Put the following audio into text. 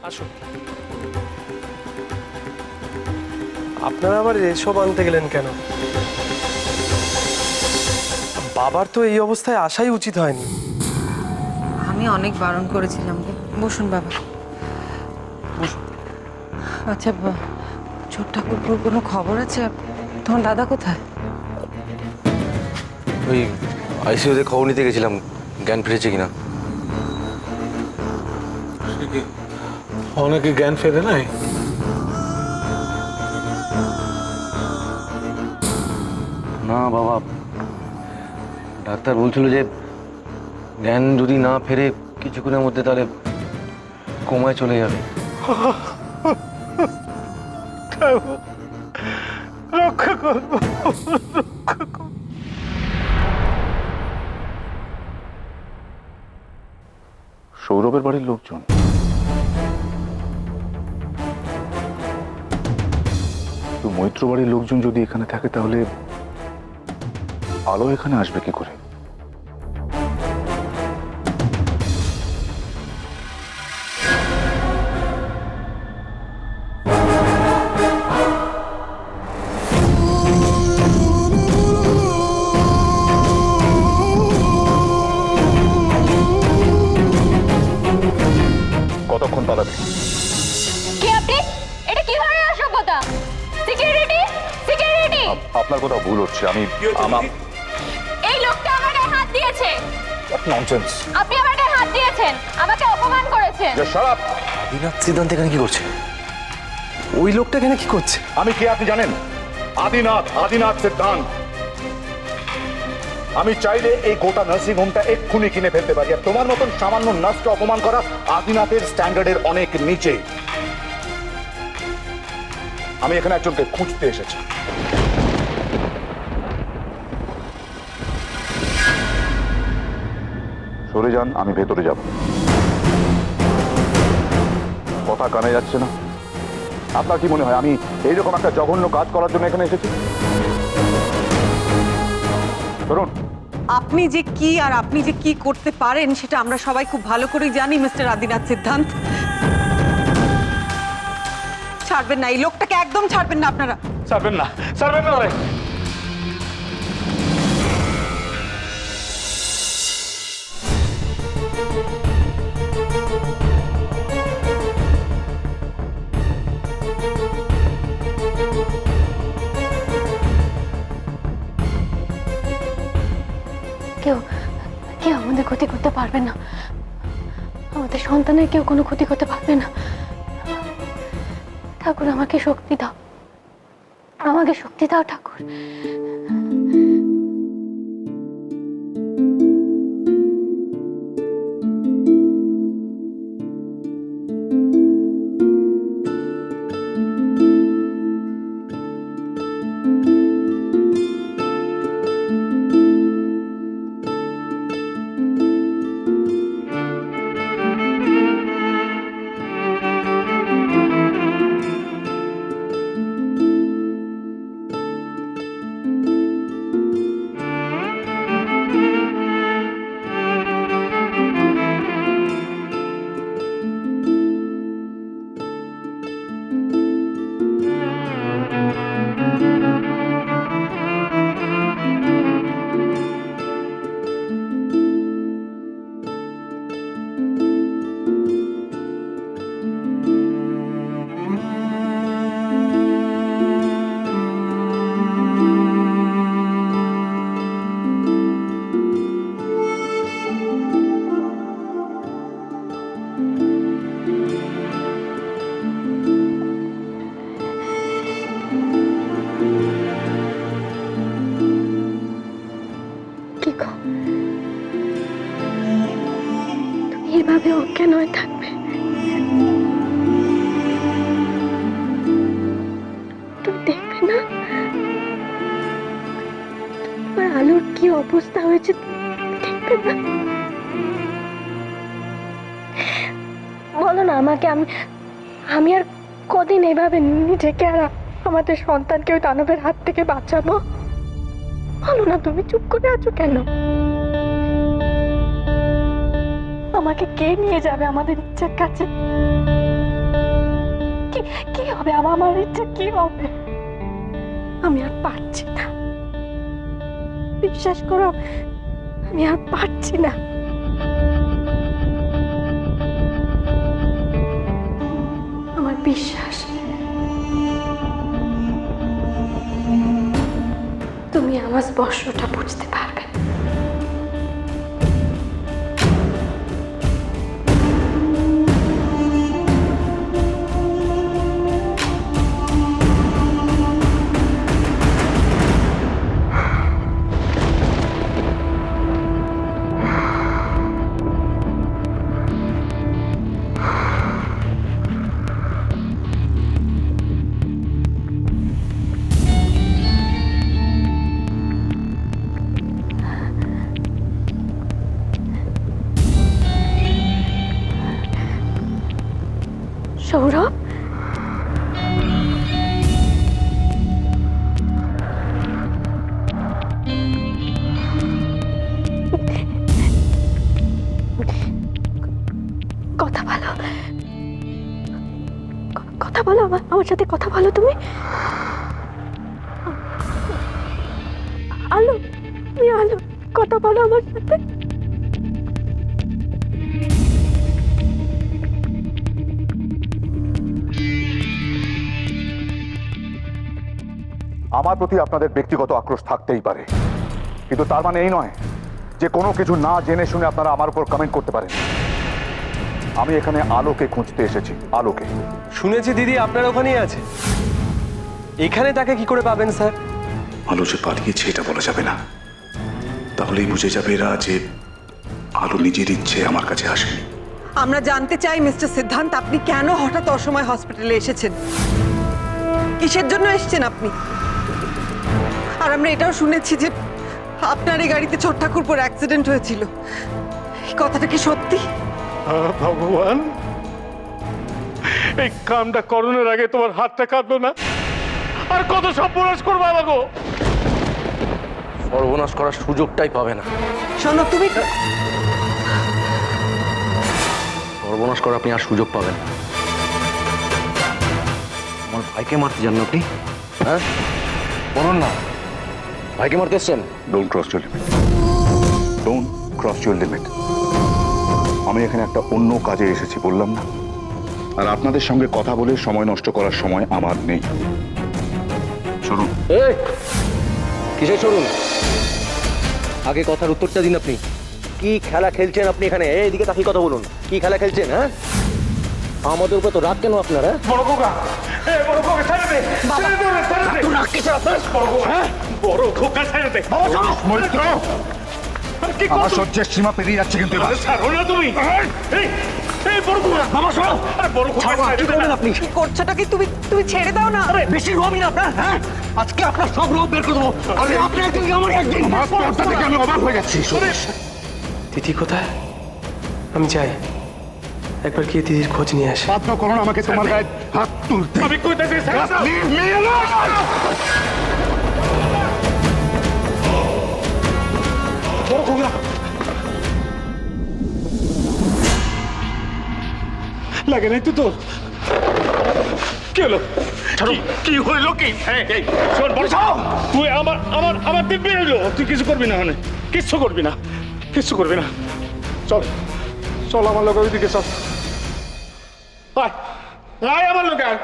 আসুন। আপনারা আবার এসব আনতে গেলেন কেন? বাবার তো এই অবস্থায় আসাই উচিত হয়নি। আমি অনেক বারণ করেছিলাম গো। বসুন বাবা। আচ্ছা ছোট ঠাকুরপুর কোনো খবর আছে? তোমার দাদা কোথায়? ওই আইসিইউতে খবর নিতে গেছিলাম, জ্ঞান ফিরেছে কিনা। অনেকে জ্ঞান ফেরে নাই। না বাবা, ডাক্তার বলছিল যে জ্ঞান যদি না ফেরে কিছুক্ষণের মধ্যে তাহলে কোমায় চলে যাবে। রক্ষা করবো। সৌরভের বাড়ির লোকজন তো মৈত্র বাড়ির লোকজন যদি এখানে থাকে তাহলে আলো এখানে আসবে কি করে? কতক্ষণ পালাবে? কি আপনি? এটা কি ধরনের অসভ্যতা? Security, security! আপনার কোথাও ভুল হচ্ছে। এই লোকটা আমার গায়ে হাত দিয়েছে। ননসেন্স। আপনি আমার গায়ে হাত দিয়েছেন, আমাকে অপমান করেছেন। Shut up. আদিনাথ সিদ্ধান্ত এখানে কি করছে? ওই লোকটা এখানে কি করছে? আমি কে আপনি জানেন? আদিনাথ সিদ্ধান্ত। আমি চাইলে এই গোটা নার্সিং হোমটা এক্ষুনি কিনে ফেলতে পারি। আর তোমার মতন সামান্য নার্সকে অপমান করা আদিনাথের স্ট্যান্ডার্ডের অনেক নিচে। আমি এখানে একজনকে খুঁজতে এসেছি। সরে যান, আমি ভেতরে যাব। কথা কানে যাচ্ছে না? আপনার কি মনে হয় আমি এইরকম একটা জঘন্য কাজ করার জন্য এখানে এসেছি? ধরুন, আপনি যে কি আর আপনি যে কি করতে পারেন সেটা আমরা সবাই খুব ভালো করেই জানি মিস্টার আদিনাথ সিদ্ধান্ত। ছাড়বেন না, এই লোকটাকে একদম ছাড়বেন না আপনারা। ছাড়বেন না, ছাড়বেন না। কেউ কেউ আমাদের ক্ষতি করতে পারবে না। আমাদের সন্তানের কেউ কোনো ক্ষতি করতে পারবে না। ঠাকুর আমাকে শক্তি দাও, আমাকে শক্তি দাও ঠাকুর। কি গো, তুমি এভাবে অজ্ঞান হয়ে থাকবে? তুমি দেখবে না তোমার আলোর কি অবস্থা হয়েছে? দেখবে না? বলো না আমাকে, আমি আর কদিন এভাবে নিজেকে আর আমাদের সন্তানকে ওই দানবের হাত থেকে বাঁচাবো? বলো না, তুমি চুপ করে আছো কেন? আমাকে কে নিয়ে যাবে আমাদের ইচ্ছার কাছে? কি কি হবে? আমার ইচ্ছা কি হবে? আমি আর পারছি না, বিশ্বাস করো, আমি আর পারছি না। আমার বিশ্বাস তুমি আমার স্পর্শটা বুঝতে পারবে। সৌরভ, কথা বলো, কথা বলো, আমার সাথে কথা বলো তুমি। আলো, তুমি আলো, কথা বলো আমার সাথে। আমার প্রতি আপনাদের ব্যক্তিগত আক্রোশ থাকতেই পারে, কিন্তু তার মানে এই নয় যে কোনো কিছু না জেনে শুনে আপনারা আমার উপর কমেন্ট করতে পারেন। আমি এখানে আলোকে খুঁজতে এসেছি, আলোকে। শুনেছি দিদি আপনার ওখানেই আছে। এখানে তাকে কি করে পাবেন স্যার? আলো যে পালিয়েছে এটা বলা যাবে না, তাহলেই বুঝে যাবে এরা যে আলো নিজের ইচ্ছে আমার কাছে আসেনি। আমরা জানতে চাই মিস্টার সিদ্ধান্ত, আপনি কেন হঠাৎ অসময় হসপিটালে এসেছেন? কিসের জন্য এসেছেন আপনি? আর আমরা এটাও শুনেছি যে আপনার এই গাড়িতে ছোট ঠাকুরপুর অ্যাক্সিডেন্ট হয়েছিল। এই কথাটা কি সত্যি? ভগবান, এই কামটা করোনার আগে তোমার হাতটা কাটলো না? আর কত সর্বনাশ করবো আমাকে? সর্বনাশ করার সুযোগটাই পাবে না। শোনো তুমি, সর্বনাশ করার আপনি আর সুযোগ পাবেন না। আমার ভাইকে মারতে যান না আপনি? হ্যাঁ, বলুন না, ভাইকে মারতে এসছেন? Don't cross your limit, don't cross your limit. আমি এখানে একটা অন্য কাজে এসেছি, বললাম না? আর আপনাদের সঙ্গে কথা বলে সময় নষ্ট করার সময় আমার নেই। শুনুন। এই কিসের শুনুন? আগে কথার উত্তরটা দিন। আপনি কি খেলা খেলছেন আপনি এখানে? এইদিকে তাকিয়ে কথা বলুন। কি খেলা খেলছেন? হ্যাঁ, আমাদের উপরে তো রাগ কেন আপনার? হ্যাঁ, বড় খোকা, বড় খোকা ছেড়ে দে, ছেড়ে দে, ছেড়ে দে। রাগ কিসের আপনার? বড় খোকা ছেড়ে দে। মৈত্র, কি আমার করছো? সহ্যের সীমা পেরিয়ে যাচ্ছে কিন্তু এবার। ছাড়ো না তুমি। এই, এই বড় খোকা, বাবা সরো। আরে বড় খোকা কি করবেন আপনি? কি করছোটা কি? তুমি তুমি ছেড়ে দাও না। বেশি রবি না আপনার? হ্যাঁ, আজকে আপনার সব রোগ বের করে দেবো। আমি আপনি একদিন আমার একদিন। আমার পর্দা থেকে আমি অবাক হয়ে যাচ্ছি। দিদি কোথায়? আমি যাই একবার গিয়ে দিদির খোঁজ নিয়ে আসি। বাধ্য করো না আমাকে তোমার গায়ে হাত তুলতে। আমি কইতাছি ছেড়ে দাও। Leave me alone! বড় খোকা, লাগে নাই তো তোর? কি হলো? কি হইলো কি? এই শোন বড় সাও, তুই আমার দিব্যি হইলো। তুই কিছু করবি না, মানে কিচ্ছু করবি না, কিচ্ছু করবি না। চল চল আমার লোক, ওইদিকে চল। আয় আয় আমার লোক, আয়।